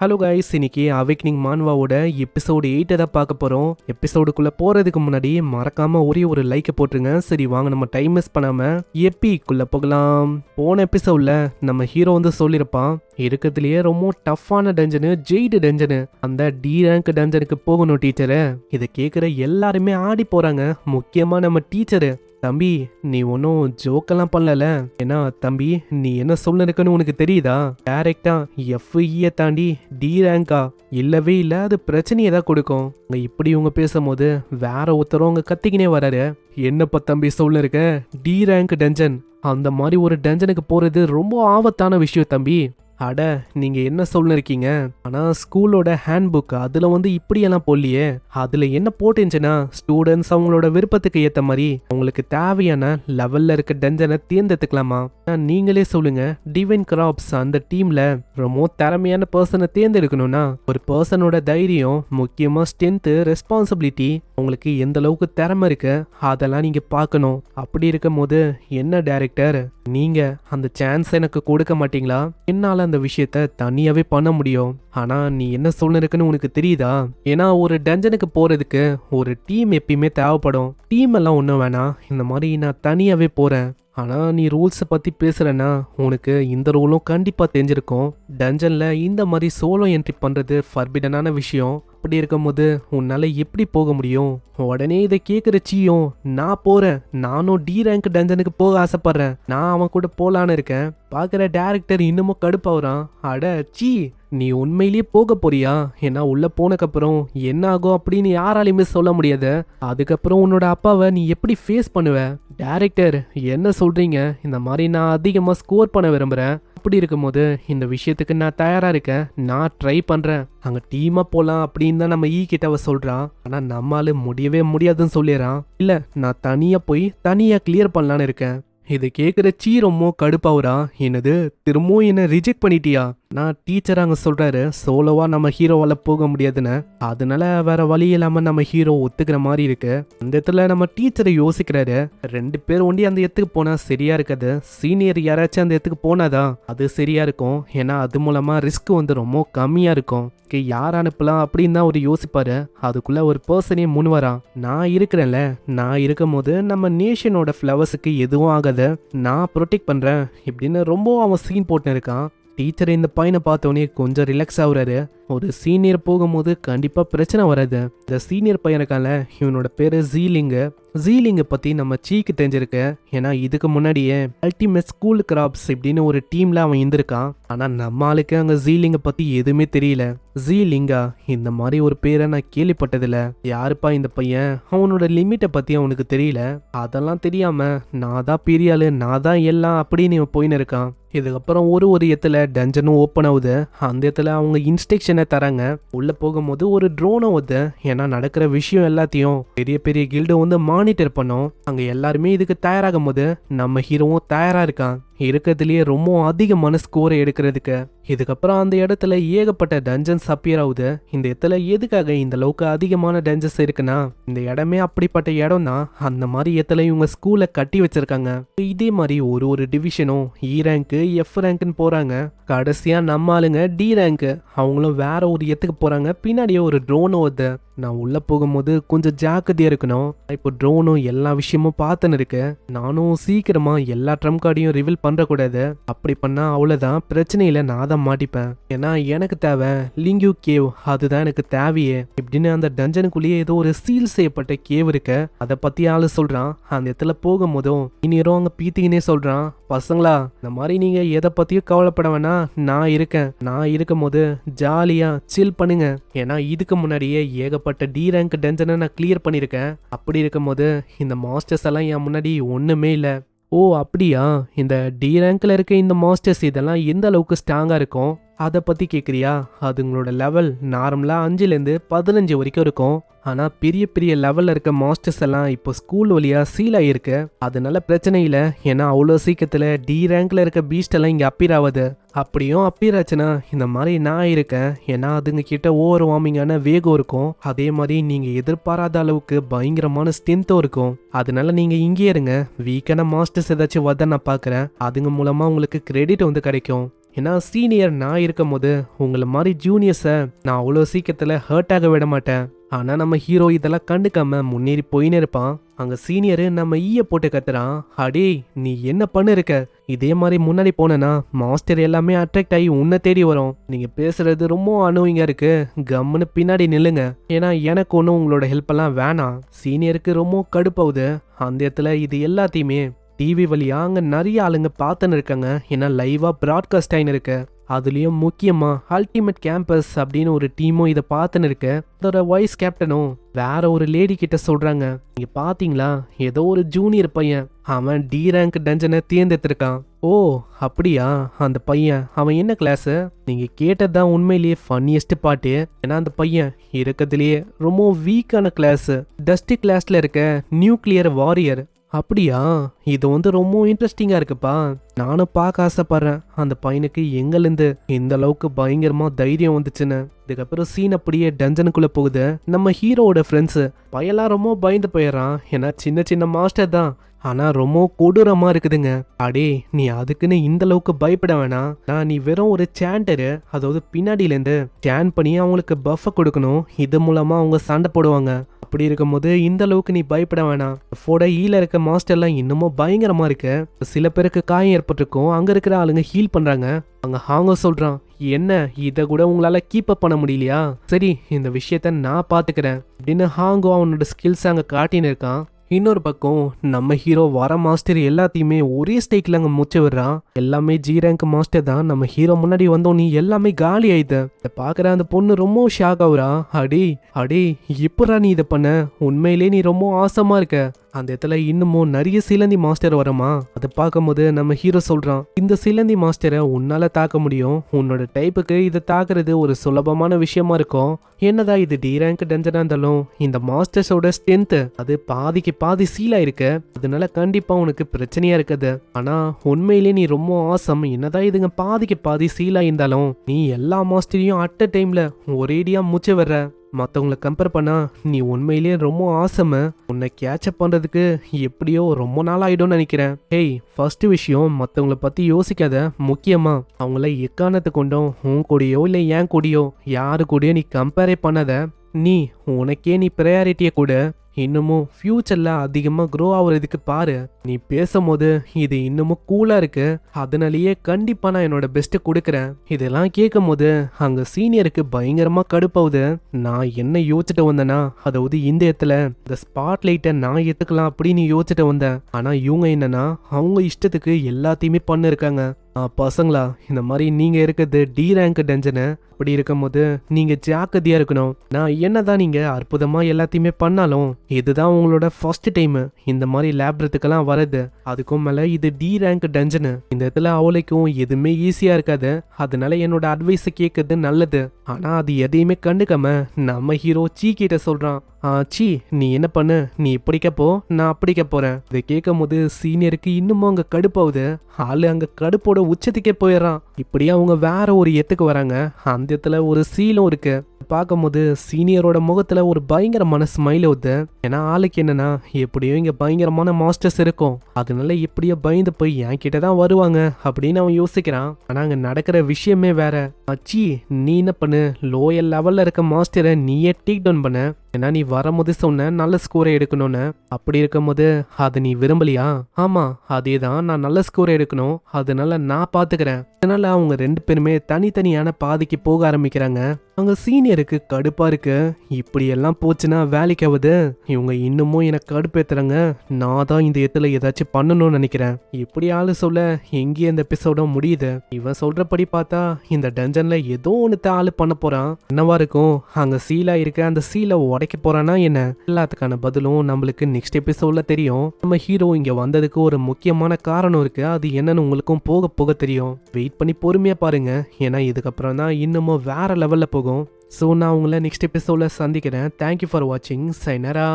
Hello guys, இன்னைக்கு awakening மான்வாவோட episode 8 தான் பார்க்க போகிறோம். எபிசோடுக்குள்ள போகிறதுக்கு முன்னாடி மறக்காம ஒரே ஒரு லைக்கை போட்டுருங்க. சரி வாங்க, நம்ம டைம் மிஸ் பண்ணாமல் எப்பிக்குள்ளே போகலாம். போன எபிசோடில் நம்ம ஹீரோ சொல்லியிருப்பான், இருக்கிறதுலையே ரொம்ப டஃப்பான டஞ்சனு ஜெயிடு டஞ்சனு, அந்த டி ரேங்க் டஞ்சனுக்கு போகணும் டீச்சரு. இதை கேட்குற எல்லாருமே ஆடி போகிறாங்க, முக்கியமாக நம்ம டீச்சரு. தம்பி, நீ ஒன்றும் ஜோக்கெல்லாம் பண்ணல. ஏன்னா தம்பி, நீ என்ன சொல்லிருக்குன்னு உனக்கு தெரியுதா? டைரக்டா எஃப்இ தாண்டி டி ரேங்கா? இல்லவே இல்லை, அது பிரச்சனையை தான் கொடுக்கும். இப்படி இவங்க பேசும்போது வேற ஒருத்தரும் அவங்க கத்திக்கினே வராரு. என்னப்பா தம்பி சொல்லிருக்க? டி ரேங்க் டஞ்சன், அந்த மாதிரி ஒரு டஞ்சனுக்கு போறது ரொம்ப ஆபத்தான விஷயம் தம்பி. அட, நீங்க என்ன சொல்லிருக்கீங்க? ஆனா ஸ்கூலோட ஹேண்ட் புக் அதுல இப்படியெல்லாம் போடலையே. அதுல என்ன போட்டுச்சுன்னா, ஸ்டூடெண்ட்ஸ் அவங்களோட விருப்பத்துக்கு ஏத்த மாதிரி அவங்களுக்கு தேவையான லெவல்ல இருக்க டஞ்சனை தேர்ந்தெடுத்துக்கலாமா? நீங்களே சொல்லுங்க, டிவைன் கிராப்ஸ் அந்த டீம்ல ரொம்ப திறமையான பர்சனை தேர்ந்தெடுக்கணும்னா ஒரு பர்சனோட தைரியம், முக்கியமா ஸ்ட்ரென்த், ரெஸ்பான்சிபிலிட்டி, உங்களுக்கு எந்த அளவுக்கு திறமை இருக்கு அதெல்லாம் நீங்க பார்க்கணும். அப்படி இருக்கும் போது என்ன டைரக்டர், நீங்க அந்த சான்ஸ் எனக்கு கொடுக்க மாட்டீங்களா? என்னால அந்த விஷயத்த தனியாவே பண்ண முடியும். ஆனா நீ என்ன சொல்லிருக்குன்னு உனக்கு தெரியுதா? ஏன்னா ஒரு டஞ்சனுக்கு போறதுக்கு ஒரு டீம் எப்பயுமே தேவைப்படும். டீம் எல்லாம் ஒன்றும் வேணாம், இந்த மாதிரி நான் தனியாவே போறேன். ஆனா நீ ரூல்ஸை பத்தி பேசுறேன்னா உனக்கு இந்த ரூலும் கண்டிப்பா தெரிஞ்சிருக்கும். டஞ்சன்ல இந்த மாதிரி சோலோ என்ட்ரி பண்றது ஃபர்பிடனான விஷயம். அப்படி இருக்கும்போது உன்னால எப்படி போக முடியும்? உடனே இதை கேட்குற சீயும், நான் போறேன், நானும் டி ரேங்க் டஞ்சனுக்கு போக ஆசைப்படுறேன், நான் அவன் கூட போலான்னு இருக்கேன். பார்க்குற டேரக்டர் இன்னமும் கடுப்பாகிறான். அட சீ, நீ உண்மையிலேயே போக போறியா? ஏன்னா உள்ள போனக்கப்புறம் என்ன ஆகும் அப்படின்னு யாராலையுமே சொல்ல முடியாது. அதுக்கப்புறம் உன்னோட அப்பாவை நீ எப்படி ஃபேஸ் பண்ணுவ? டேரக்டர் என்ன சொல்றீங்க? இந்த மாதிரி நான் அதிகமாக ஸ்கோர் பண்ண விரும்புகிறேன். அப்படி இருக்கும்போது இந்த விஷயத்துக்கு நான் தயாராக இருக்கேன், நான் ட்ரை பண்ணுறேன். அங்கே டீமாக போகலாம் அப்படின்னு தான் நம்ம கிட்டவ சொல்கிறான். ஆனால் நம்மளால முடியவே முடியாதுன்னு சொல்லிடுறான். இல்லை, நான் தனியாக போய் தனியாக கிளியர் பண்ணலான்னு இருக்கேன். இதை கேட்குற சீ ரொம்ப கடுப்பாவுறா. என்னது, திரும்பவும் என்ன ரிஜெக்ட் பண்ணிட்டியா? நான் டீச்சர் அங்கே சொல்கிறாரு, சோலோவா நம்ம ஹீரோவால் போக முடியாதுன்னு. அதனால வேற வழி இல்லாமல் நம்ம ஹீரோ ஒத்துக்கிற மாதிரி இருக்கு. அந்த இடத்துல நம்ம டீச்சரை யோசிக்கிறாரு, 2 பேர் ஒண்டி அந்த இடத்துக்கு போனால் சரியா இருக்காது. சீனியர் யாராச்சும் அந்த இடத்துக்கு போனாதான் அது சரியா இருக்கும். ஏன்னா அது மூலமா ரிஸ்க் ரொம்ப கம்மியா இருக்கும். யார் அனுப்பலாம் அப்படின்னு தான் அவர் யோசிப்பாரு. அதுக்குள்ள ஒரு பர்சனே முன் வரான். நான் இருக்கிறேன்ல, நான் இருக்கும் போது நம்ம நேஷனோட ஃப்ளவர்ஸுக்கு எதுவும் ஆகாது, நான் ப்ரொடெக்ட் பண்றேன் இப்படின்னு ரொம்ப அவன் சீன் போட்டு இருக்கான். டீச்சர் இந்த பையனை பார்த்தோன்னே கொஞ்சம் ரிலாக்ஸ் ஆகுறாரு. ஒரு சீனியர் போகும்போது கண்டிப்பா பிரச்சனை வராது. இந்த சீனியர் பையன் இருக்கான்ல, இவனோட பேரு ஜீலிங்கு. ஜீலிங்கை பத்தி நம்ம சீக்கு தெரிஞ்சிருக்கு. ஏன்னா இதுக்கு முன்னாடியே அல்டிமேட் ஸ்கூல் கிராப்ஸ் இப்படின்னு ஒரு டீம்ல அவன் இருந்திருக்கான். ஆனா நம்ம ஆளுக்கு அங்க ஜீலிங்கை பத்தி எதுவுமே தெரியல. ஜீலிங்கா, இந்த மாதிரி ஒரு பேரை நான் கேள்விப்பட்டதில்ல. யாருப்பா இந்த பையன்? அவனோட லிமிட்டை பத்தி அவனுக்கு தெரியல. அதெல்லாம் தெரியாம நான் தான் பெரிய ஆளு, நான் தான் எல்லாம் அப்படின்னு இவன் போயின்னு இருக்கான். இதுக்கப்புறம் ஒரு இடத்துல டஞ்சனும் ஓப்பன் ஆகுது. அந்த இடத்துல அவங்க இன்ஸ்ட்ரக்ஷனை தராங்க. உள்ள போகும்போது ஒரு ட்ரோனும் வருது. ஏன்னா நடக்கிற விஷயம் எல்லாத்தையும் பெரிய பெரிய கில்டு மானிட்டர் பண்ணோம். அங்க எல்லாருமே இதுக்கு தயாராகும் போது நம்ம ஹீரோவும் தயாரா இருக்கான், இருக்கிறதுலயே ரொம்ப அதிகமான ஸ்கோரை எடுக்கிறதுக்கு. இதுக்கப்புறம் அந்த இடத்துல ஏகப்பட்ட டஞ்சன்ஸ் அப்பியர் ஆகுது. இந்த இடத்துல எதுக்காக இந்த அளவுக்கு அதிகமான டஞ்சன்ஸ் இருக்குன்னா, இந்த இடமே அப்படிப்பட்ட இடம் தான். அந்த மாதிரி இடத்துல இவங்க ஸ்கூலை கட்டி வச்சிருக்காங்க. இதே மாதிரி ஒரு டிவிஷனும் இ ரேங்க், எஃப் ரேங்க்னு போறாங்க. கடைசியா நம்ம ஆளுங்க டி ரேங்க், அவங்களும் வேற ஒரு இடத்துக்கு போறாங்க. பின்னாடியே ஒரு ட்ரோன் வருது. நான் உள்ள போகும்போது கொஞ்சம் ஜாக்கிரதையா இருக்கணும். இப்போ ட்ரோனும் எல்லா விஷயமும் பார்த்துன்னு இருக்கு. நானும் சீக்கிரமா எல்லா ட்ரம் கார்டையும் ரிவீல் பண்றக்கூடாது. அப்படி பண்ணா அவ்வளவுதான், பிரச்சனையில நான் தான் மாட்டிப்பேன். ஏன்னா எனக்கு தேவை லிங்யூ கேவ், அதுதான் எனக்கு தேவையே. இப்படின்னு அந்த டஞ்சனுக்குள்ளேயே ஏதோ ஒரு சீல் செய்யப்பட்ட கேவ் இருக்கு. அதை பத்தி ஆளு சொல்றான். அந்த இடத்துல போகும்போதும் இனியரும் அங்க பீத்திங்கனே சொல்றான், பசங்களா இந்த மாதிரி நீங்க எதை பத்தியும் கவலைப்பட வேணா, நான் இருக்கேன். நான் இருக்கும் போது ஜாலியா சில் பண்ணுங்க. ஏன்னா இதுக்கு முன்னாடியே ஏகப்பட்ட டி ரேங்க் டஞ்சனை நான் கிளியர் பண்ணியிருக்கேன். அப்படி இருக்கும் போது இந்த மாஸ்டர்ஸ் எல்லாம் என் முன்னாடி ஒண்ணுமே இல்லை. ஓ அப்படியா? இந்த டி ரேங்க்ல இருக்க இந்த மாஸ்டர்ஸ் இதெல்லாம் எந்த அளவுக்கு ஸ்ட்ராங்கா இருக்கும் அதை பத்தி கேக்குறியா? அதுங்களோட லெவல் நார்மலா 5லேருந்து 15 வரைக்கும் இருக்கும். ஆனா பெரிய பெரிய லெவல்ல இருக்க மாஸ்டர்ஸ் எல்லாம் இப்போ ஸ்கூல் வழியா சீல் ஆயிருக்கு. அதனால பிரச்சனை இல்லை. ஏன்னா அவ்வளோ சீக்கிரத்துல டி ரேங்க்ல இருக்க பீஸ்ட் எல்லாம் இங்க அப்பீர் ஆகுது. அப்படியும் அப்பீர் ஆச்சுன்னா இந்த மாதிரி நான் இருக்கேன். ஏன்னா அதுங்க கிட்ட ஓவர் வார்மிங்கான வேகம் இருக்கும். அதே மாதிரி நீங்க எதிர்பாராத அளவுக்கு பயங்கரமான ஸ்ட்ரென்த்தும் இருக்கும். அதனால நீங்க இங்கே இருங்க. வீக்கான மாஸ்டர்ஸ் ஏதாச்சும் வத நான் பாக்குறேன். அதுங்க மூலமா உங்களுக்கு கிரெடிட் கிடைக்கும். ஏன்னா சீனியர் நான் இருக்கும் போது உங்களை மாதிரி ஜூனியர்ஸை நான் அவ்வளோ சீக்கிரத்தில் ஹர்ட் ஆக விட மாட்டேன். ஆனா நம்ம ஹீரோ இதெல்லாம் கண்டுக்காம முன்னேறி போயின்னு இருப்பான். அங்க சீனியரு நம்ம ஈய போட்டு கத்துறான். அடே நீ என்ன பண்ணு இருக்க, இதே மாதிரி முன்னாடி போனேன்னா மாஸ்டர் எல்லாமே அட்ராக்ட் ஆகி உன்னை தேடி வரும். நீங்க பேசுறது ரொம்ப அனுவிங்கா இருக்கு, கம்முன்னு பின்னாடி நில்லுங்க. ஏன்னா எனக்கு ஒன்றும் உங்களோட ஹெல்ப் எல்லாம் வேணாம். சீனியருக்கு ரொம்ப கடுப்பாகுது. அந்த இடத்துல இது எல்லாத்தையுமே டிவி வழியா அங்க நிறைய ஆளுங்க பார்த்துன்னு இருக்காங்க. ஏன்னா லைவா பிராட்காஸ்ட் ஆயின்னு இருக்கு. அதுலயும் முக்கியமா அல்டிமேட் கேம்பஸ் அப்படின்னு ஒரு டீமும் இதை பார்த்துன்னு இருக்கு. அதோட வைஸ் கேப்டனும் வேற ஒரு லேடி கிட்ட சொல்றாங்க, நீங்க பாத்தீங்களா ஏதோ ஒரு ஜூனியர் பையன் அவன் டி ரேங்க் டஞ்சனை தேர்ந்தெடுத்திருக்கான். ஓ அப்படியா, அந்த பையன் அவன் என்ன கிளாஸ்? நீங்க கேட்டதுதான் உண்மையிலேயே ஃபன்னியஸ்ட் பாட்டு. ஏன்னா அந்த பையன் இருக்கிறதுலயே ரொம்ப வீக்கான கிளாஸ், டஸ்டி கிளாஸ்ல இருக்க நியூக்ளியர் வாரியர். அப்படியா, இது ரொம்ப இன்ட்ரெஸ்டிங்கா இருக்குப்பா. நானும் பார்க்க ஆசைப்படுறேன் அந்த பையனுக்கு எங்கிருந்து இந்த அளவுக்கு பயங்கரமா தைரியம் வந்துச்சுன்னு. இதுக்கப்புறம் சீன் அப்படியே டஞ்சனுக்குள்ள போகுது. நம்ம ஹீரோவோட ஃப்ரெண்ட்ஸு பையெல்லாம் ரொம்ப பயந்து போயிடறான். ஏன்னா சின்ன சின்ன மாஸ்டர் தான், ஆனா ரொம்ப கொடூரமா இருக்குதுங்க. அடே நீ அதுக்குன்னு இந்த அளவுக்கு பயப்பட வேணாம். நீ வெறும் ஒரு சாண்டரு, அதாவது பின்னாடியில இருந்து சான் பண்ணி அவங்களுக்கு பஃப கொடுக்கணும். இது மூலமா அவங்க சண்டை போடுவாங்க. அப்படி இருக்கும்போது இந்த அளவுக்கு நீ பயப்பட வேணாம். ஃபோட ஈல இருக்க மாஸ்டர்லாம் இன்னமும் பயங்கரமா இருக்கு. சில பேருக்கு காயம் ஏற்பட்டிருக்கும். அங்க இருக்கிற ஆளுங்க ஹீல் பண்றாங்க. அங்க ஹாங்கோ சொல்றான், என்ன இதை கூட உங்களால கீப் அப் பண்ண முடியலையா? சரி இந்த விஷயத்த நான் பாத்துக்கிறேன் அப்படின்னு ஹாங்கோ அவனோட ஸ்கில்ஸ் அங்க காட்டின்னு இருக்கான். இன்னொரு பக்கம் நம்ம ஹீரோ வர மாஸ்டர் எல்லாத்தையுமே ஒரே ஸ்டேக்ல அங்க முச்ச விடுறான். எல்லாமே ஜி ரேங்க் மாஸ்டர் தான். நம்ம ஹீரோ முன்னாடி வந்தோம் நீ எல்லாமே காலி ஆயிட்ட. இதை பாக்குற அந்த பொண்ணு ரொம்ப ஷாக் ஆகுறா. அடே அடே எப்படா நீ இதை பண்ண, உண்மையிலே நீ ரொம்ப ஆசமா இருக்க. அந்த இடத்துல இன்னமும் நிறைய சிலந்தி மாஸ்டர் வரமா. அதை பார்க்கும் போது நம்ம ஹீரோ சொல்றான், இந்த சிலந்தி மாஸ்டரை உன்னால தாக்க முடியும். உன்னோட டைப்புக்கு இதை தாக்குறது ஒரு சுலபமான விஷயமா இருக்கும். என்னதான் இது டி ரேங்க் டஞ்சனா இருந்தாலும் இந்த மாஸ்டர்ஸோட ஸ்ட்ரென்த் அது பாதிக்கு பாதி சீலா இருக்கு. அதனால கண்டிப்பா உனக்கு பிரச்சனையா இருக்காது. ஆனா உண்மையிலே நீ ரொம்ப ஆசம். என்னதான் இதுங்க பாதிக்கு பாதி சீலா இருந்தாலும் நீ எல்லா மாஸ்டரையும் அட் அ டைம்ல ஒரேடியா மூச்சு வர்ற. மற்றவங்களை கம்பேர் பண்ணா நீ உண்மையிலேயே ரொம்ப ஆசம. உன்னை கேட்சப் பண்றதுக்கு எப்படியோ ரொம்ப நாள் ஆயிடும்னு நினைக்கிறேன். ஹேய் ஃபர்ஸ்ட் விஷயம் மற்றவங்கள பத்தி யோசிக்காத. முக்கியமா அவங்கள எக்காரணத்தை கொண்டும் உன் கூடயோ இல்லை என் கூடயோ யாரு கூடயோ நீ கம்பேரே பண்ணாத. நீ உனக்கே நீ ப்ரையாரிட்டியை கூட இன்னமும் ஃபியூச்சர்ல அதிகமா க்ரோ ஆகுறதுக்கு பாரு. நீ பேசும்போது இது இன்னமும் கூலா இருக்கு. அதனாலேயே கண்டிப்பா நான் என்னோட பெஸ்ட் கொடுக்குறேன். இதெல்லாம் கேட்கும் போது அங்க சீனியருக்கு பயங்கரமா கடுப்பாகுது. நான் என்ன யோசிச்சுட்டு வந்தேன்னா, அதாவது இந்த இடத்துல இந்த ஸ்பாட் லைட்டை நான் எடுத்துக்கலாம் அப்படின்னு யோசிச்சுட்டு வந்தேன். ஆனா இவங்க என்னன்னா அவங்க இஷ்டத்துக்கு எல்லாத்தையுமே பண்ணிருக்காங்க. பசங்களா இந்த மாதிரி நீங்க இருக்கிறது டி ரேங்க் டஞ்சனு. அப்படி இருக்கும்போது நீங்க ஜாக்கிரதையா இருக்கணும். நான் என்னதான் நீங்க அற்புதமா எல்லாத்தையுமே பண்ணாலும் இதுதான் உங்களோட ஃபர்ஸ்ட் டைம் இந்த மாதிரி லேப்ரத்துக்கெல்லாம் வருது. அதுக்கும் மேல இது டி ரேங்க் டஞ்சனு. இந்த இடத்துல அவளைக்கும் எதுவுமே ஈஸியா இருக்காது. அதனால என்னோட அட்வைஸ கேட்கறது நல்லது. ஆனா அது எதையுமே கண்டுக்காம நம்ம ஹீரோ சீ கிட்ட சொல்றான், சீ நீ என்ன பண்ணு, நீ இப்படிக்க போ, நான் அப்படிக்க போறேன். இதை கேட்கும் போது சீனியருக்கு இன்னமும் அங்க கடுப்பாகுது. ஆளு அங்க கடுப்போட உச்சத்துக்கே போயிடறான். இப்படியே அவங்க வேற ஒரு இடத்துக்கு வராங்க. அந்த இடத்துல ஒரு சீலும் இருக்கு. பார்க்கும்போது சீனியரோட முகத்துல ஒரு பயங்கரமான ஸ்மைல் வருது. ஏன்னா ஆளுக்கு என்னன்னா எப்படியோ இங்க பயங்கரமான மாஸ்டர்ஸ் இருக்கும், அதனால எப்படியோ பயந்து போய் என் கிட்டதான் வருவாங்க அப்படின்னு அவன் யோசிக்கிறான். ஆனா அங்க நடக்கிற விஷயமே வேற. அச்சி நீ என்ன பண்ணு, லோயர் லெவல்ல இருக்க மாஸ்டரை நீயே டேக் டவுன் பண்ண. ஏன்னா நீ வரும்போது சொன்ன நல்ல ஸ்கோரை எடுக்கணும்னு. அப்படி இருக்கும் போது அது நீ விரும்பலையா? ஆமா அதேதான், நான் நல்ல ஸ்கோரை எடுக்கணும், அதனால நான் பாத்துக்கிறேன். அதனால அவங்க ரெண்டு பேருமே தனித்தனியான பாதைக்கு போக ஆரம்பிக்கிறாங்க. அங்க சீனியருக்கு கடுப்பா இருக்கு. இப்படி எல்லாம் போச்சுன்னா வேலைக்காவது. இவங்க இன்னமும் எனக்கு கடுப்பேத்துறாங்க. நான் தான் இந்த இடத்துல ஏதாச்சும் பண்ணணும்னு நினைக்கிறேன். இப்படி ஆளு சொல்ல எங்கேயே இந்த எபிசோட முடியுது. இவன் சொல்றபடி பார்த்தா இந்த டஞ்சன்ல ஏதோ ஒன்று ஆளு பண்ண போறான். என்னவா இருக்கும்? அங்க சீலா இருக்க அந்த சீலை உடைக்க போறானா என்ன? எல்லாத்துக்கான பதிலும் நம்மளுக்கு நெக்ஸ்ட் எபிசோட்ல தெரியும். நம்ம ஹீரோ இங்க வந்ததுக்கு ஒரு முக்கியமான காரணம் இருக்கு. அது என்னன்னு உங்களுக்கும் போக போக தெரியும். வெயிட் பண்ணி பொறுமையா பாருங்க. ஏன்னா இதுக்கப்புறம் தான் இன்னமும் வேற லெவல்ல போகும். ஸோ நான் உங்களை நெக்ஸ்ட் எபிசோட்ல சந்திக்கிறேன். தேங்க்யூ ஃபார் வாட்சிங். சைனரா.